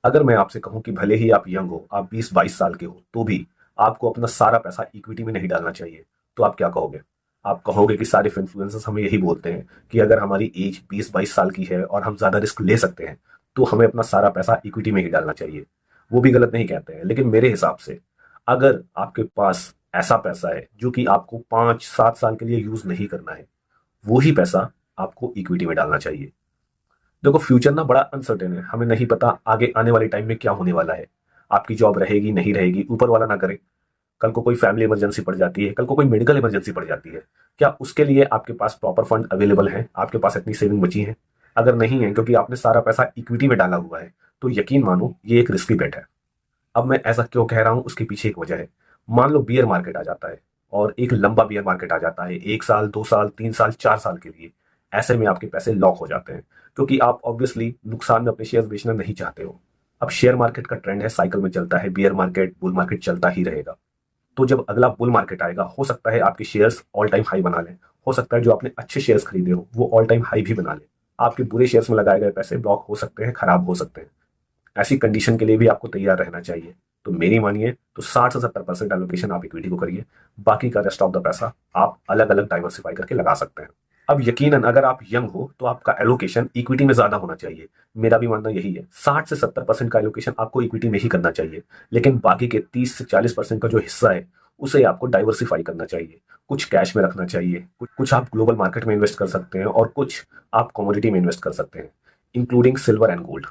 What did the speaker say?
अगर मैं आपसे कहूं कि भले ही आप यंग हो, आप 20-22 साल के हो, तो भी आपको अपना सारा पैसा इक्विटी में नहीं डालना चाहिए, तो आप क्या कहोगे? आप कहोगे कि सारे इन्फ्लुएंसर्स हमें यही बोलते हैं कि अगर हमारी एज 20-22 साल की है और हम ज़्यादा रिस्क ले सकते हैं, तो हमें अपना सारा पैसा इक्विटी में ही डालना चाहिए। वो भी गलत नहीं कहते हैं, लेकिन मेरे हिसाब से अगर आपके पास ऐसा पैसा है जो कि आपको 5-7 साल के लिए यूज़ नहीं करना है, वो ही पैसा आपको इक्विटी में डालना चाहिए। देखो, फ्यूचर ना बड़ा अनसर्टेन है, हमें नहीं पता आगे आने वाले टाइम में क्या होने वाला है। आपकी जॉब रहेगी नहीं रहेगी, ऊपर वाला ना करे। कल को कोई फैमिली इमरजेंसी पड़ जाती है, कल को कोई मेडिकल इमरजेंसी पड़ जाती है, क्या उसके लिए आपके पास प्रॉपर फंड अवेलेबल है? आपके पास इतनी सेविंग बची है? अगर नहीं है, क्योंकि आपने सारा पैसा इक्विटी में डाला हुआ है, तो यकीन मानो ये एक रिस्की बेट है। अब मैं ऐसा क्यों कह रहा हूं, उसके पीछे एक वजह है। मान लो बियर मार्केट आ जाता है, और एक लंबा बियर मार्केट आ जाता है, 1 साल, 2 साल, 3 साल, 4 साल के लिए। ऐसे में आपके पैसे लॉक हो जाते हैं, क्योंकि आप ऑब्वियसली नुकसान में अपने शेयर बेचना नहीं चाहते हो। अब शेयर मार्केट का ट्रेंड है, साइकिल में चलता है, बियर मार्केट, बुल मार्केट चलता ही रहेगा। तो जब अगला बुल मार्केट आएगा, हो सकता है आपके शेयर्स ऑल टाइम हाई बना लें। हो सकता है जो आपने अच्छे शेयर्स खरीदे हो वो ऑल टाइम हाई भी बना लें। आपके बुरे शेयर्स में लगाए गए पैसे ब्लॉक हो सकते हैं, खराब हो सकते हैं। ऐसी कंडीशन के लिए भी आपको तैयार रहना चाहिए। तो मेरी मानिए तो 60 से 70% एलोकेशन आप इक्विटी को करिए। बाकी का रेस्ट ऑफ द पैसा आप अलग अलग डाइवर्सिफाई करके लगा सकते हैं। अब यकीनन अगर आप यंग हो तो आपका एलोकेशन इक्विटी में ज्यादा होना चाहिए। मेरा भी मानना यही है, 60 से 70% का एलोकेशन आपको इक्विटी में ही करना चाहिए। लेकिन बाकी के 30 से 40% का जो हिस्सा है, उसे आपको डाइवर्सिफाई करना चाहिए। कुछ कैश में रखना चाहिए, कुछ आप ग्लोबल मार्केट में इन्वेस्ट कर सकते हैं, और कुछ आप कमोडिटी में इन्वेस्ट कर सकते हैं, इंक्लूडिंग सिल्वर एंड गोल्ड।